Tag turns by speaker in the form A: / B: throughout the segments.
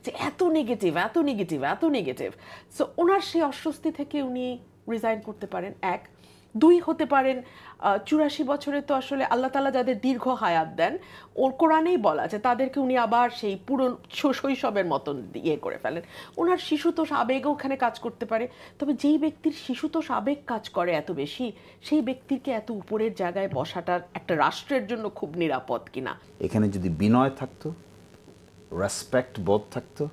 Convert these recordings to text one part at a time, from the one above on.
A: যে এত নেগেটিভ, এত নেগেটিভ, এত নেগেটিভ। সো ওনার সেই অস্বস্তি থেকে উনি রিজাইন করতে পারেন। এক, দুই হতে পারেন 84 বছরে তো আসলে আল্লাহ তাআলা যাদের দীর্ঘ হায়াত দেন, ওর কোরআনেই বলা যে তাদেরকে উনি আবার সেই পুরনো শৈশবের মতন ইয়ে করে ফেলেন। ওনার শিশুতোষ আবেগও ওখানে কাজ করতে পারে। তবে যেই ব্যক্তির শিশুতোষ আবেগ কাজ করে এত বেশি, সেই ব্যক্তিকে এত উপরের জায়গায় বসাটা একটা রাষ্ট্রের জন্য খুব নিরাপদ কিনা।
B: এখানে যদি বিনয় থাকতো, রেসপেক্ট বোধ থাকতো,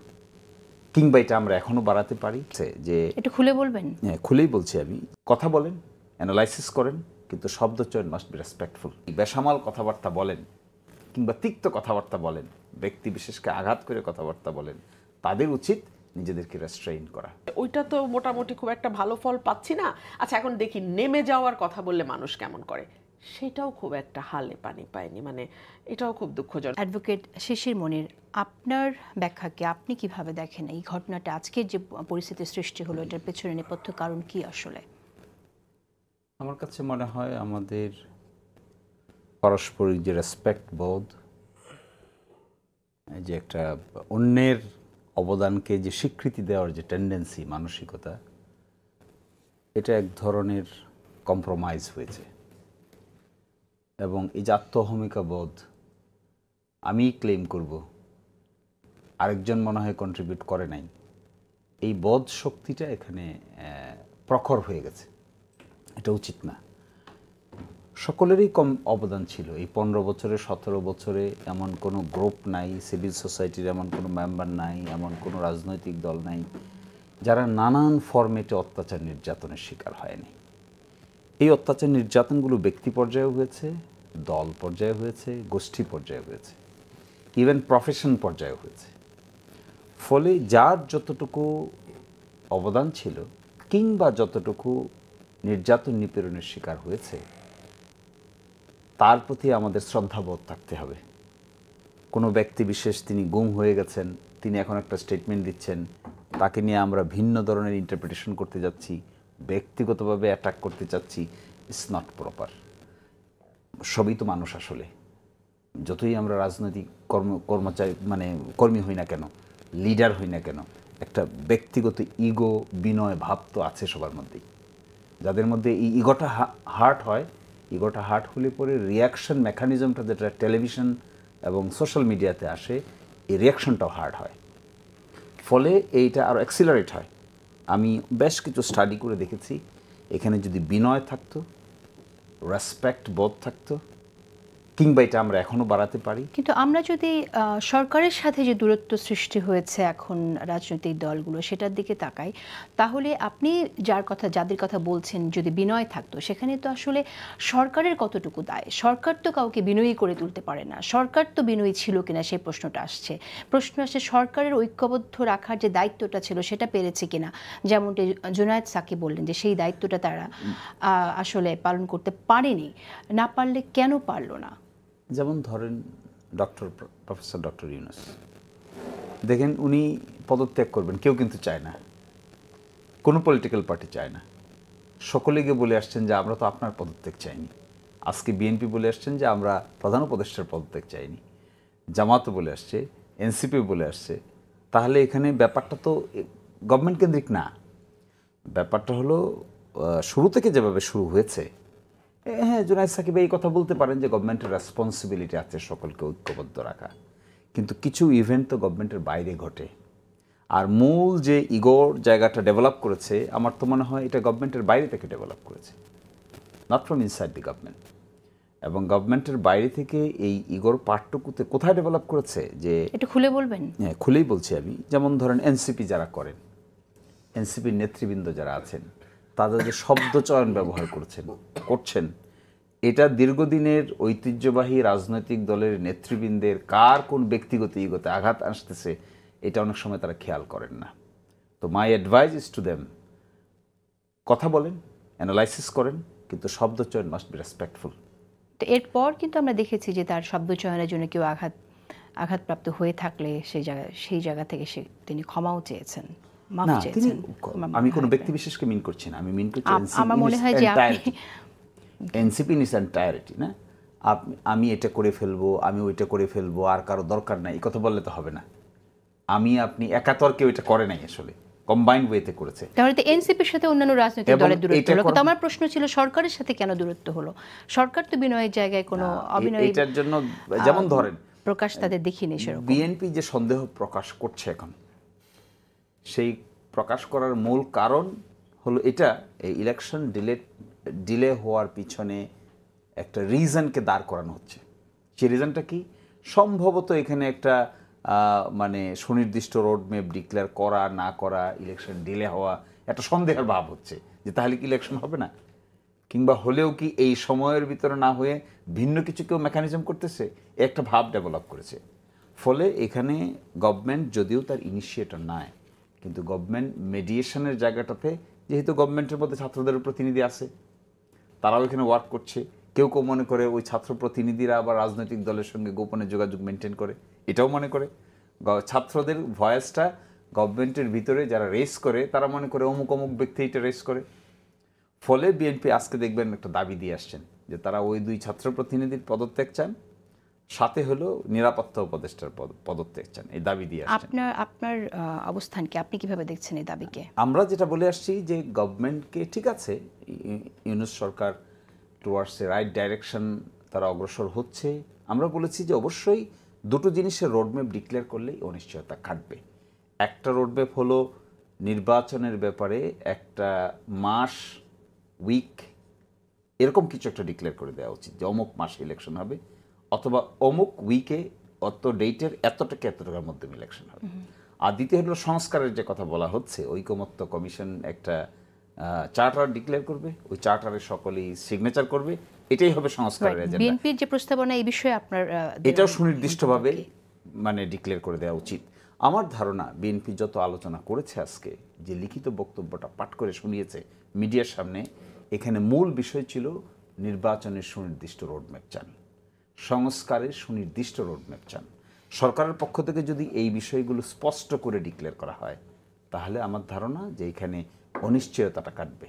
B: কিংবা এটা আমরা এখনো বাড়াতে পারি যে
C: একটু খুলে বলবেন।
B: হ্যাঁ, খুলেই বলছি আমি। কথা বলেন, অ্যানালাইসিস করেন, কিন্তু শব্দ চয়ন মাস্ট বি রেসপেক্টফুল। বেসামাল কথাবার্তা বলেন কিংবা তিক্ত কথাবার্তা বলেন, ব্যক্তি বিশেষকে আঘাত করে কথাবার্তা বলেন, তাদের উচিত নিজেদেরকে রেস্ট্রেইন করা।
A: ওইটা তো মোটামুটি খুব একটা ভালো ফল পাচ্ছি না। আচ্ছা, এখন দেখি নেমে যাওয়ার কথা বললে মানুষ কেমন করে, সেটাও খুব একটা হালে পানি পায়নি। মানে এটাও খুব দুঃখজনক।
C: অ্যাডভোকেট শিশির মনির, আপনার ব্যাখ্যাকে আপনি কিভাবে দেখেন এই ঘটনাটা, আজকের যে পরিস্থিতির সৃষ্টি হলো, এটার পেছনে নেপথ্য কারণ কি আসলে?
B: আমার কাছে মনে হয় আমাদের পারস্পরিক যে রেসপেক্ট বোধ, যে একটা অন্যের অবদানকে যে স্বীকৃতি দেওয়ার যে টেন্ডেন্সি, মানসিকতা, এটা এক ধরনের কম্প্রোমাইজ হয়েছে। এবং এই যে আত্মহমিকা বোধ, আমি ক্লেম করব, আরেকজন মনে হয় কন্ট্রিবিউট করে নাই, এই বোধ শক্তিটা এখানে প্রখর হয়ে গেছে। এটা উচিত না। সকলেরই কম অবদান ছিল। এই 15 বছরে 17 বছরে এমন কোনো গ্রুপ নাই, সিভিল সোসাইটির এমন কোনো মেম্বার নাই, এমন কোনো রাজনৈতিক দল নাই যারা নানান ফরম্যাটে অত্যাচার নির্যাতনের শিকার হয়নি। এই অত্যাচার নির্যাতনগুলো ব্যক্তি পর্যায়ে হয়েছে, দল পর্যায়ে হয়েছে, গোষ্ঠী পর্যায়ে হয়েছে, ইভেন প্রফেশন পর্যায়ে হয়েছে। ফলে যার যতটুকু অবদান ছিল কিংবা যতটুকু নির্যাতন নিপীড়নের শিকার হয়েছে, তার প্রতি আমাদের শ্রদ্ধাবোধ থাকতে হবে। কোনো ব্যক্তি বিশেষ তিনি গুম হয়ে গেছেন, তিনি এখন একটা স্টেটমেন্ট দিচ্ছেন, তাকে নিয়ে আমরা ভিন্ন ধরনের ইন্টারপ্রিটেশন করতে যাচ্ছি, ব্যক্তিগতভাবে অ্যাটাক করতে চাচ্ছি, ইটস নট প্রপার। সবই তো মানুষ। আসলে যতই আমরা রাজনৈতিক কর্মচারী কর্মী হই না কেন, লিডার হই না কেন, একটা ব্যক্তিগত ইগো, বিনয় ভাব তো আছে সবার মধ্যেই। যাদের মধ্যে এই ইগোটা হার্ট হয়, ইগোটা হার্ট হলে পরে রিয়াকশন মেকানিজমটা যেটা টেলিভিশন এবং সোশ্যাল মিডিয়াতে আসে, এই রিয়াকশনটাও হার্ড হয়। ফলে এইটা আরও অ্যাক্সিলারেট হয়। আমি বেশ কিছু স্টাডি করে দেখেছি, এখানে যদি বিনয় থাকতো, রেসপেক্ট বোধ থাকতো, কিংবা এটা আমরা এখনও বাড়াতে পারি।
C: কিন্তু আমরা যদি সরকারের সাথে যে দূরত্ব সৃষ্টি হয়েছে এখন রাজনৈতিক দলগুলো, সেটার দিকে তাকাই, তাহলে আপনি যাদের কথা বলছেন, যদি বিনয় থাকতো, সেখানে তো আসলে সরকারের কতটুকু দায়? সরকার তো কাউকে বিনয়ী করে তুলতে পারে না। সরকার তো বিনয়ী ছিল কিনা সেই প্রশ্ন আসছে সরকারের ঐক্যবদ্ধ রাখার যে দায়িত্বটা ছিল সেটা পেরেছে কিনা। যেমনটি জুনায়েদ সাকিব বললেন যে সেই দায়িত্বটা তারা আসলে পালন করতে পারেনি। না পারলে কেন পারলো না?
B: যেমন ধরেন প্রফেসর ডক্টর ইউনূস, দেখেন উনি পদত্যাগ করবেন, কেউ কিন্তু চায় না, কোনো পলিটিক্যাল পার্টি চায় না। সকলে গিয়ে বলে আসছেন যে আমরা তো আপনার পদত্যাগ চাইনি। আজকে বিএনপি বলে আসছেন যে আমরা প্রধান উপদেষ্টার পদত্যাগ চাইনি। জামাতও বলে আসছে, এনসিপি বলে আসছে। তাহলে এখানে ব্যাপারটা তো গভর্নমেন্ট কেন্দ্রিক না। ব্যাপারটা হলো শুরু থেকে যেভাবে শুরু হয়েছে, হ্যাঁ, জুনায়েদ সাকিব এই কথা বলতে পারেন যে গভর্নমেন্টের রেসপন্সিবিলিটি আছে সকলকে ঐক্যবদ্ধ রাখা, কিন্তু কিছু ইভেন্ট তো গভর্নমেন্টের বাইরে ঘটে। আর মূল যে ইগোর জায়গাটা ডেভেলপ করেছে, আমার তো মনে হয় এটা গভর্নমেন্টের বাইরে থেকে ডেভেলপ করেছে, not from inside the government. এবং গভর্নমেন্টের বাইরে থেকে এই ইগোর পার্টটুকুতে কোথায় ডেভেলপ করেছে, যে
C: একটু খুলে বলবেন?
B: হ্যাঁ, খুলেই বলছি আমি। যেমন ধরেন এনসিপি যারা করেন, এনসিপির নেতৃবৃন্দ যারা আছেন, তাদের যে শব্দ চয়ন ব্যবহার করছেন, এটা দীর্ঘদিনের ঐতিহ্যবাহী রাজনৈতিক দলের নেতৃবৃন্দের কার কোন ব্যক্তিগত ইগোতে আঘাত আসতেছে, এটা অনেক সময় তারা খেয়াল করেন না। তো my advice is to them, কথা বলেন, অ্যানালাইসিস করেন, কিন্তু শব্দ চয়ন মাস্ট বি রেসপেক্টফুল।
C: তো এরপর কিন্তু আমরা দেখেছি যে তার শব্দ চয়নের জন্য কেউ আঘাতপ্রাপ্ত হয়ে থাকলে সেই জায়গা থেকে তিনি ক্ষমাও চেয়েছেন, মাফ চেয়েছেন।
B: আমি কোনো ব্যক্তি বিশেষকে মিন করছি না, আমি মিন করছি
C: আমার মনে হয় যে
B: এনসিপি ইন ইটস এন্টায়ারিটি। না, আমি এটা করে ফেলবো, আমি ওইটা করে ফেলবো, আর কারো দরকার নাই, এই কথা বললে তো হবে না। আমি আপনি একা তো আর কেউ এটা করে নাই, আসলে কম্বাইন্ড ওয়েতে করেছে।
C: তাহলে তো এনসিপির সাথে অন্যান্য রাজনৈতিক
B: এবং
C: দলের দূরত্ব
B: এটা
C: হলো, কিন্তু আমার প্রশ্ন ছিল সরকারের সাথে কেন দূরত্ব হলো? সরকার তো বিনয়ের জায়গায় কোনো অবিনয়
B: এটার জন্য যেমন ধরেন
C: প্রকাশ তাদের দেখিনি সেরকম।
B: বিএনপি যে সন্দেহ প্রকাশ করছে এখন, সেই প্রকাশ করার মূল কারণ হলো এটা, এই ইলেকশন ডিলে হওয়ার পিছনে একটা রিজনকে দাঁড় করানো হচ্ছে। সেই রিজনটা কি? সম্ভবত এখানে একটা মানে সুনির্দিষ্ট রোডম্যাপ ডিক্লেয়ার করা না করা, ইলেকশন ডিলে হওয়া, একটা সন্দেহের ভাব হচ্ছে যে তাহলে কি ইলেকশন হবে না, কিংবা হলেও কি এই সময়ের ভিতরে না হয়ে ভিন্ন কিছু কেউ মেকানিজম করতেছে, একটা ভাব ডেভেলপ করেছে। ফলে এখানে গভর্নমেন্ট যদিও তার ইনিশিয়েটর নয়, কিন্তু গভর্নমেন্ট মেডিয়েশনের জায়গাটাতে, যেহেতু গভর্নমেন্টের মধ্যে ছাত্রদের প্রতিনিধি আছে, তারাও এখানে ওয়ার্ক করছে। কেউ কেউ মনে করে ওই ছাত্র প্রতিনিধিরা আবার রাজনৈতিক দলের সঙ্গে গোপনে যোগাযোগ মেনটেন করে, এটাও মনে করে। ছাত্রদের ভয়েসটা গভর্নমেন্টের ভিতরে যারা রেস করে, তারা মনে করে অমুক অমুক ব্যক্তি এটা রেস করে। ফলে বিএনপি আজকে দেখবেন একটা দাবি দিয়ে আসছেন যে তারা ওই 2 ছাত্র প্রতিনিধির পদত্যাগ চান, সাথে হলো নিরাপত্তা উপদেষ্টার পদত্যাগ চান, এই দাবি দিয়ে আসছেন।
C: আপনার অবস্থান কি, আপনি কিভাবে দেখছেন এই দাবিকে?
B: আমরা যেটা বলে আসছি যে গভর্নমেন্টকে, ঠিক আছে, ইউনূস সরকার টুয়ার্ডস এ রাইট ডাইরেকশন তারা অগ্রসর হচ্ছে। আমরা বলেছি যে অবশ্যই দুটো জিনিসের রোডম্যাপ ডিক্লেয়ার করলেই অনিশ্চয়তা কাটবে। একটা রোডম্যাপ হলো নির্বাচনের ব্যাপারে একটা মাস, উইক, এরকম কিছু একটা ডিক্লেয়ার করে দেওয়া উচিত যে অমুক মাসে ইলেকশন হবে, অথবা অমুক উইকে অত ডেটের এত টাকার মধ্যে ইলেকশন হবে। আর দ্বিতীয় হলো সংস্কারের যে কথা বলা হচ্ছে, ঐকমত্য কমিশন একটা চার্টার ডিক্লেয়ার করবে, ওই চার্টারে সকলেই সিগনেচার করবে, এটাই হবে সংস্কারের এজেন্ডা।
C: বিএনপির যে প্রস্তাবনা এই বিষয়ে আপনার
B: এটাও সুনির্দিষ্টভাবে মানে ডিক্লেয়ার করে দেওয়া উচিত। আমার ধারণা বিএনপি যত আলোচনা করেছে আজকে, যে লিখিত বক্তব্যটা পাঠ করে শুনিয়েছে মিডিয়ার সামনে, এখানে মূল বিষয় ছিল নির্বাচনের সুনির্দিষ্ট রোডম্যাপ চান, সংস্কারের সুনির্দিষ্ট রোডম্যাপ চান। সরকারের পক্ষ থেকে যদি এই বিষয়গুলো স্পষ্ট করে ডিক্লেয়ার করা হয়, তাহলে আমার ধারণা যে এখানে অনিশ্চয়তাটা কাটবে।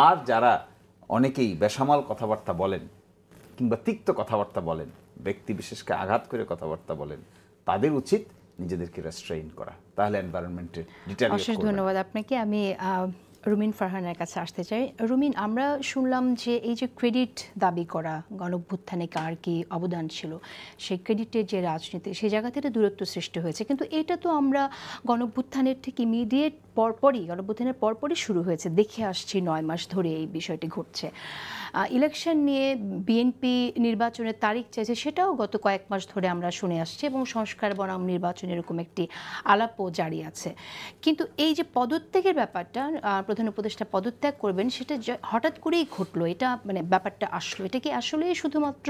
B: আর যারা অনেকেই বেসামাল কথাবার্তা বলেন কিংবা তিক্ত কথাবার্তা বলেন, ব্যক্তি বিশেষকে আঘাত করে কথাবার্তা বলেন, তাদের উচিত নিজেদেরকে রেস্ট্রেইন করা, তাহলে এনভায়রনমেন্টে ডিটারিয়েট
C: অশেষ
B: করবে।
C: ধন্যবাদ আপনাকে। আমি রুমিন ফারহানের কাছে আসতে চাই। রুমিন, আমরা শুনলাম যে এই যে ক্রেডিট দাবি করা, গণঅভ্যুত্থানে কার কি অবদান ছিল, সেই ক্রেডিটের যে রাজনীতি, সেই জায়গা থেকে দূরত্ব সৃষ্টি হয়েছে। কিন্তু এটা তো আমরা গণঅভ্যুত্থানের ঠিক ইমিডিয়েট গণঅভ্যুত্থানের পরপরই শুরু হয়েছে, দেখে আসছি 9 মাস ধরে এই বিষয়টি ঘটছে। ইলেকশন নিয়ে বিএনপি নির্বাচনের তারিখ চাইছে, সেটাও গত কয়েক মাস ধরে আমরা শুনে আসছি, এবং সংস্কার বনাম নির্বাচন এরকম একটি আলাপও জারি আছে। কিন্তু এই যে পদত্যাগের ব্যাপারটা, প্রধান উপদেষ্টা পদত্যাগ করবেন, সেটা হঠাৎ করেই ঘটলো, এটা মানে ব্যাপারটা আসলো, এটা কি আসলে শুধুমাত্র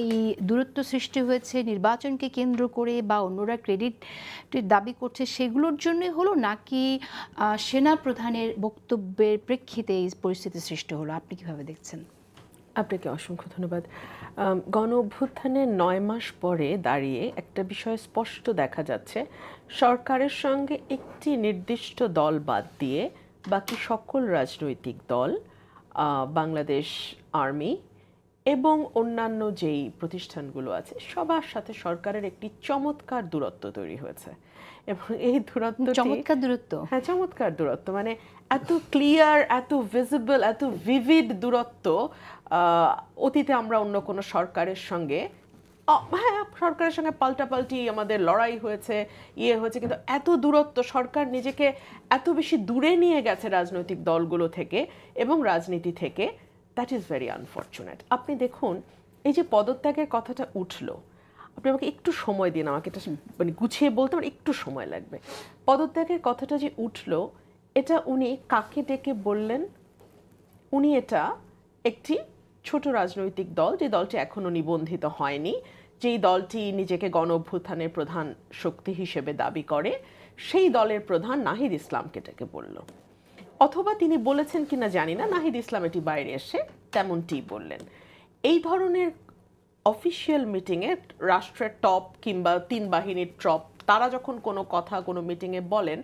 C: এই দূরত্ব সৃষ্টি হয়েছে নির্বাচনকে কেন্দ্র করে, বা অন্যরা ক্রেডিটের দাবি করছে সেগুলোর জন্যই হলো, নাকি সেনা প্রধানের বক্তব্যের প্রেক্ষিতে এই পরিস্থিতি সৃষ্টি হলো? আপনি কিভাবে দেখছেন?
A: আপনাকে অসংখ্য ধন্যবাদ। গণ অভ্যুত্থানের 9 মাস পরে দাঁড়িয়ে একটা বিষয় স্পষ্ট দেখা যাচ্ছে, সরকারের সঙ্গে একটি নির্দিষ্ট দল বাদ দিয়ে বাকি সকল রাজনৈতিক দল, বাংলাদেশ আর্মি এবং অন্যান্য যেই প্রতিষ্ঠানগুলো আছে, সবার সাথে সরকারের একটি চমৎকার দূরত্ব তৈরি হয়েছে। এবং এই দূরত্ব,
C: চমৎকার দূরত্ব,
A: হ্যাঁ চমৎকার দূরত্ব, মানে এত ক্লিয়ার, এত ভিজিবল, এত ভিভিড দূরত্ব অতীতে আমরা অন্য কোনো সরকারের সঙ্গে, হ্যাঁ সরকারের সঙ্গে পাল্টাপাল্টি আমাদের লড়াই হয়েছে, হয়েছে, কিন্তু এত দূরত্ব, সরকার নিজেকে এত বেশি দূরে নিয়ে গেছে রাজনৈতিক দলগুলো থেকে এবং রাজনীতি থেকে, দ্যাট ইজ ভেরি আনফর্চুনেট। আপনি দেখুন, এই যে পদত্যাগের কথাটা উঠলো, আপনি আমাকে একটু সময় দিন, আমাকে এটা মানে গুছিয়ে বলতে আমার একটু সময় লাগবে। পদত্যাগের কথাটা যে উঠলো, এটা উনি কাকে ডেকে বললেন? উনি এটা একটি ছোট রাজনৈতিক দল, যে দলটি এখনো নিবন্ধিত হয়নি, যেই দলটি নিজেকে গণ অভ্যুত্থানের প্রধান শক্তি হিসেবে দাবি করে, সেই দলের প্রধান নাহিদ ইসলামকে ডেকে বলল। অথবা তিনি বলেছেন কিনা জানি না, নাহিদ ইসলাম এটি বাইরে এসে তেমনটি বললেন। এই ধরনের অফিসিয়াল মিটিংয়ে রাষ্ট্রের টপ কিংবা 3 বাহিনীর টপ, তারা যখন কোনো কথা কোনো মিটিংয়ে বলেন,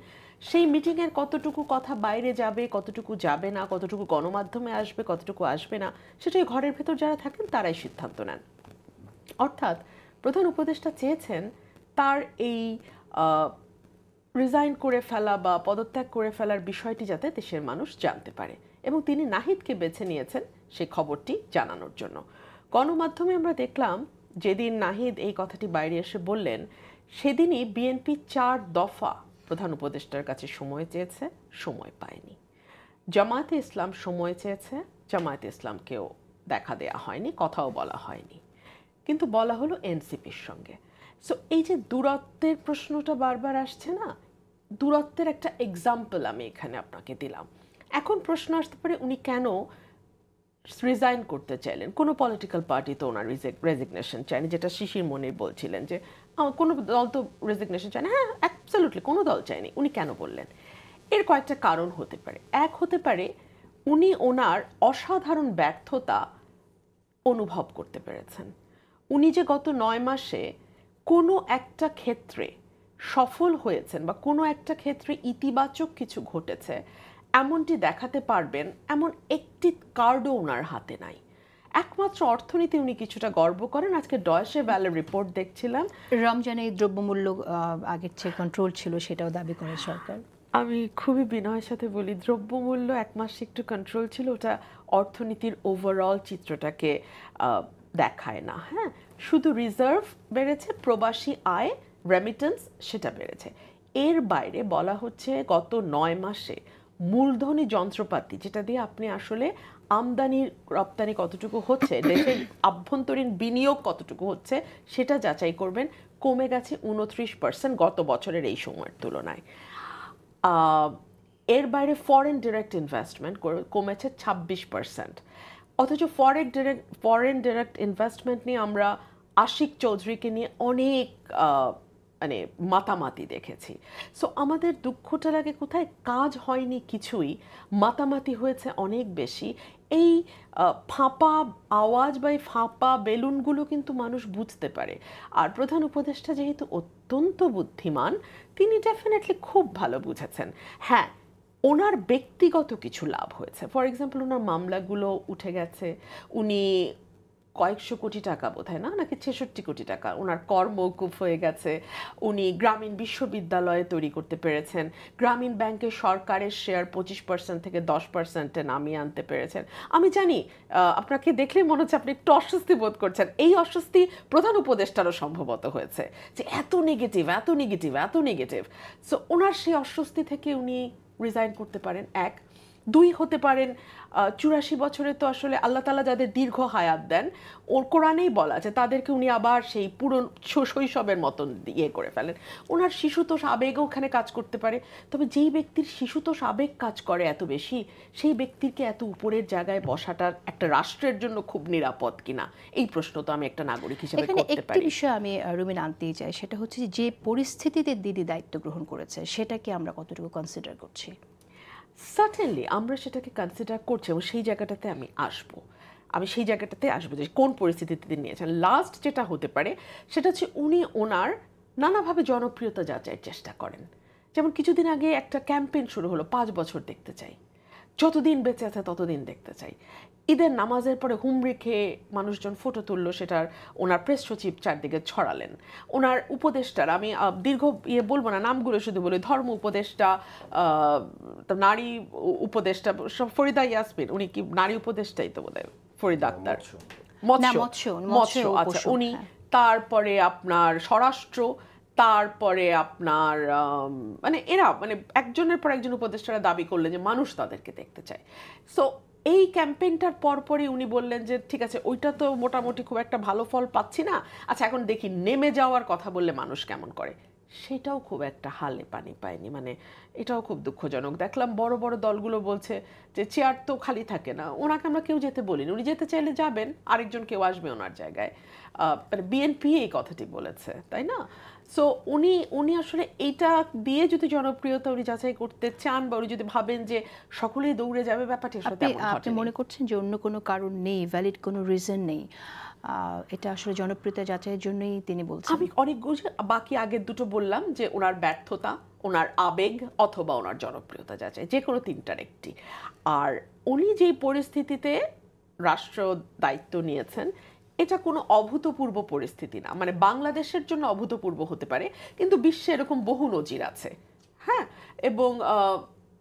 A: সেই মিটিংয়ের কতটুকু কথা বাইরে যাবে, কতটুকু যাবে না, কতটুকু গণমাধ্যমে আসবে, কতটুকু আসবে না, সেটাই ঘরের ভেতর যারা থাকেন তারাই সিদ্ধান্ত নেন। অর্থাৎ প্রধান উপদেষ্টা চেয়েছেন তার এই রিজাইন করে ফেলা বা পদত্যাগ করে ফেলার বিষয়টি যাতে দেশের মানুষ জানতে পারে, এবং তিনি নাহিদকে বেছে নিয়েছেন সেই খবরটি জানানোর জন্য। গণমাধ্যমে আমরা দেখলাম যেদিন নাহিদ এই কথাটি বাইরে এসে বললেন, সেদিনই বিএনপি 4 দফা প্রধান উপদেষ্টার কাছে সময় চেয়েছে, সময় পায়নি। জামায়াতে ইসলাম সময় চেয়েছে, জামায়াতে ইসলামকেও দেখা দেয়া হয়নি, কথাও বলা হয়নি, কিন্তু বলা হলো এনসিপির সঙ্গে। সো এই যে দূরত্বের প্রশ্নটা বারবার আসছে না, দূরত্বের একটা এক্সাম্পল আমি এখানে আপনাকে দিলাম। এখন প্রশ্ন আসতে পারে উনি কেন রিজাইন করতে চাইলেন? কোনো পলিটিক্যাল পার্টি তো ওনার রেজিগনেশন চায়নি, যেটা শিশির মনির বলছিলেন যে কোনো দল তো রেজিগনেশন চায় না। হ্যাঁ, অ্যাবসলিউটলি কোনো দল চায়নি। উনি কেন বললেন? এর কয়েকটা কারণ হতে পারে। এক হতে পারে উনি ওনার অসাধারণ ব্যর্থতা অনুভব করতে পেরেছেন। উনি যে গত 9 মাসে কোনো একটা ক্ষেত্রে সফল হয়েছেন বা কোনো একটা ক্ষেত্রে ইতিবাচক কিছু ঘটেছে এমনটি দেখাতে পারবেন এমন একটি কার্ডও ওনার হাতে নাই। একমাত্র অর্থনীতি উনি কিছুটা গর্ব করেন। আজকে ডয়েশে ভ্যালের রিপোর্ট দেখছিলাম,
C: রমজানে দ্রব্যমূল্য আগের চেয়ে কন্ট্রোল ছিল, সেটাও দাবি করে সরকার।
A: আমি খুবই বিনয়ের সাথে বলি, দ্রব্যমূল্য 1 মাসে একটু কন্ট্রোল ছিল, ওটা অর্থনীতির ওভারঅল চিত্রটাকে দেখায় না। হ্যাঁ, শুধু রিজার্ভ বেড়েছে, প্রবাসী আয়, রেমিটেন্স সেটা বেড়েছে। এর বাইরে বলা হচ্ছে গত 9 মাসে মূলধনী যন্ত্রপাতি, যেটা দিয়ে আপনি আসলে আমদানি রপ্তানি কতটুকু হচ্ছে, দেশের আভ্যন্তরীণ বিনিয়োগ কতটুকু হচ্ছে সেটা যাচাই করবেন, কমে গেছে 29% গত বছরের এই সময়ের তুলনায়। এর বাইরে ফরেন ডিরেক্ট ইনভেস্টমেন্ট কমেছে 26%। অথচ ফরেন ডিরেক্ট ইনভেস্টমেন্ট নিয়ে আমরা আশিক চৌধুরীকে নিয়ে অনেক মানে মাতামাতি দেখেছি। সো আমাদের দুঃখটা লাগে কোথায়, কাজ হয়নি কিছুই, মাতামাতি হয়েছে অনেক বেশি। এই ফাঁপা আওয়াজ বা এই ফাঁপা বেলুনগুলো কিন্তু মানুষ বুঝতে পারে। আর প্রধান উপদেষ্টা যেহেতু অত্যন্ত বুদ্ধিমান, তিনি ডেফিনেটলি খুব ভালো বুঝেছেন। হ্যাঁ, ওনার ব্যক্তিগত কিছু লাভ হয়েছে। ফর এক্সাম্পল, ওনার মামলাগুলো উঠে গেছে, উনি কয়েকশো কোটি টাকা বোধহয় নাকি 66 কোটি টাকা ওনার কর মওকুফ হয়ে গেছে। উনি গ্রামীণ বিশ্ববিদ্যালয়ে তৈরি করতে পেরেছেন, গ্রামীণ ব্যাংকে সরকারের শেয়ার 25% থেকে 10%-এ নামিয়ে আনতে পেরেছেন। আমি জানি আপনাকে দেখলে মনে হচ্ছে আপনি একটু অস্বস্তি বোধ করছেন। এই অস্বস্তি প্রধান উপদেষ্টারও সম্ভবত হয়েছে যে এত নেগেটিভ, এত নেগেটিভ, এত নেগেটিভ। সো ওনার সেই অস্বস্তি থেকে উনি রিজাইন করতে পারেন। 1, 2 হতে পারেন 84 বছরে তো আসলে আল্লাহ তাআলা যাদের দীর্ঘ হায়াত দেন, ওর কোরআনেই বলা আছে তাদেরকে উনি আবার সেই পুরো শৈশবের মতন ইয়ে করে ফেলেন। ওনার শিশুতোষ আবেগও ওখানে কাজ করতে পারে। তবে যেই ব্যক্তির শিশুতোষ আবেগ কাজ করে এত বেশি, সেই ব্যক্তিকে এত উপরের জায়গায় বসাটা একটা রাষ্ট্রের জন্য খুব নিরাপদ কিনা, এই প্রশ্ন তো আমি একটা নাগরিক হিসেবে করতে পারি।
C: একটি বিষয় আমি রুমিন আনতেই চাই, সেটা হচ্ছে যে পরিস্থিতিতে দিদি দায়িত্ব গ্রহণ করেছে সেটাকে আমরা কতটুকু কনসিডার করছি?
A: সার্টেনলি আমরা সেটাকে কনসিডার করছি, এবং সেই জায়গাটাতে আমি সেই জায়গাটাতে আসবো যে কোন পরিস্থিতিতে তিনি নিয়েছেন। লাস্ট যেটা হতে পারে সেটা হচ্ছে উনি ওনার নানাভাবে জনপ্রিয়তা যাচাইয়ের চেষ্টা করেন। যেমন কিছুদিন আগে একটা ক্যাম্পেইন শুরু হলো, 5 বছর দেখতে চাই, যতদিন বেঁচে আছে ততদিন দেখতে চাই। ঈদের নামাজের পরে হুমড়ি খেয়ে মানুষজন ফটো তুললো, সেটার ওনার প্রেস সচিব চারদিকে ছড়ালেন। ওনার উপদেষ্টার, আমি দীর্ঘ বলবো না, নামগুলো শুধু বলি, ধর্ম উপদেষ্টা, নারী উপদেষ্টা, ফরিদা ইয়াসমিন, উনি কি নারী উপদেষ্টাই তো বোধহয়, ফরিদা আক্তার, মৎস্য, আচ্ছা উনি, তারপরে আপনার স্বরাষ্ট্র, তারপরে আপনার মানে এরা মানে একজনের পর একজন উপদেষ্টারা দাবি করলেন যে মানুষ তাদেরকে দেখতে চায়। সো এই ক্যাম্পেইনটার পরপরই উনি বললেন যে ঠিক আছে, ওইটা তো মোটামুটি খুব একটা ভালো ফল পাচ্ছি না, আচ্ছা এখন দেখি নেমে যাওয়ার কথা বললে মানুষ কেমন করে। সেটাও খুব একটা হালে পানি পায়নি। মানে এটাও খুব দুঃখজনক। দেখলাম বড় বড় দলগুলো বলছে যে চেয়ার তো খালি থাকে না, ওনাকে আমরা কেউ যেতে বলিনি, উনি যেতে চাইলে যাবেন, আরেকজন কেউ আসবে ওনার জায়গায়। মানে বিএনপি এই কথাটি বলেছে, তাই না? সো উনি আসলে এইটা দিয়ে যদি জনপ্রিয়তা উনি যাচাই করতে চান, বা উনি যদি ভাবেন যে সকলেই দৌড়ে যাবে, ব্যাপারটি আসলে তেমন ঘটেনি।
C: আপনি মনে করছেন যে অন্য কোনো কারণ নেই, ভ্যালিড কোনো রিজন নেই, এটা আসলে জনপ্রিয়তা যাচাইয়ের জন্যই তিনি বলছেন?
A: আমি অনেকগুলো বাকি আগের দুটো বললাম যে ওনার ব্যর্থতা, ওনার আবেগ, অথবা ওনার জনপ্রিয়তা যাচাই, যে কোনো তিনটার একটি। আর উনি যেই পরিস্থিতিতে রাষ্ট্র দায়িত্ব নিয়েছেন, এটা কোনো অভূতপূর্ব পরিস্থিতি না, মানে বাংলাদেশের জন্য অভূতপূর্ব হতে পারে, কিন্তু বিশ্বে এরকম বহু নজির আছে। হ্যাঁ, এবং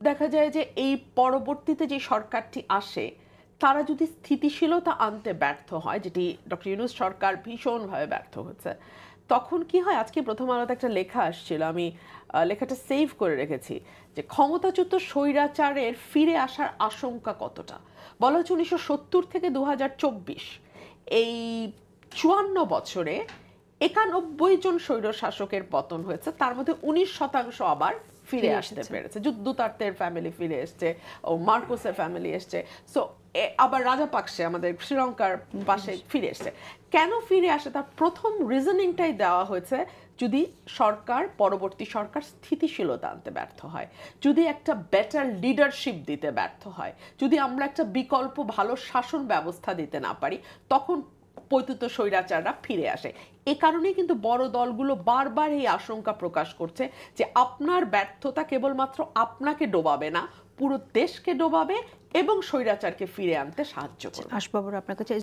A: দেখা যায় যে এই পরবর্তীতে যে সরকারটি আসে তারা যদি স্থিতিশীলতা আনতে ব্যর্থ হয়, যেটি ডক্টর ইউনূস সরকার ভীষণভাবে ব্যর্থ হচ্ছে, তখন কি হয়, আজকে প্রথম আলোতে একটা লেখা আসছিল, আমি লেখাটা সেভ করে রেখেছি, যে ক্ষমতাচ্যুত স্বৈরাচারের ফিরে আসার আশঙ্কা কতটা। বলা হচ্ছে 1970 থেকে 2024 এই 54 বছরে 91 জন স্বৈর শাসকের পতন হয়েছে, তার মধ্যে 19% আবার ফিরে আসতে পেরেছে। দুতার্তের ফ্যামিলি ফিরে এসছে, ও মার্কোসের ফ্যামিলি এসছে, সো আবার রাজাপাকসে আমাদের শ্রীলঙ্কার পাশে ফিরে এসছে। কেন ফিরে আসে তার প্রথম রিজনিংটাই দেওয়া হয়েছে, যদি সরকার, পরবর্তী সরকার স্থিতিশীলতা আনতে ব্যর্থ হয়, যদি একটা বেটার লিডারশিপ দিতে ব্যর্থ হয়, যদি আমরা একটা বিকল্প ভালো শাসন ব্যবস্থা দিতে না পারি, তখন পতিত স্বৈরাচাররা ফিরে আসে। এ কারণেই কিন্তু বড় দলগুলো বারবার এই আশঙ্কা প্রকাশ করছে যে আপনার ব্যর্থতা কেবলমাত্র আপনাকে ডোবাবে না, পুরো দেশকে ডোবাবে এবং স্বৈরাচারকে ফিরে আনতে সাহায্য করবে।
C: আশবাবর, আপনার কাছে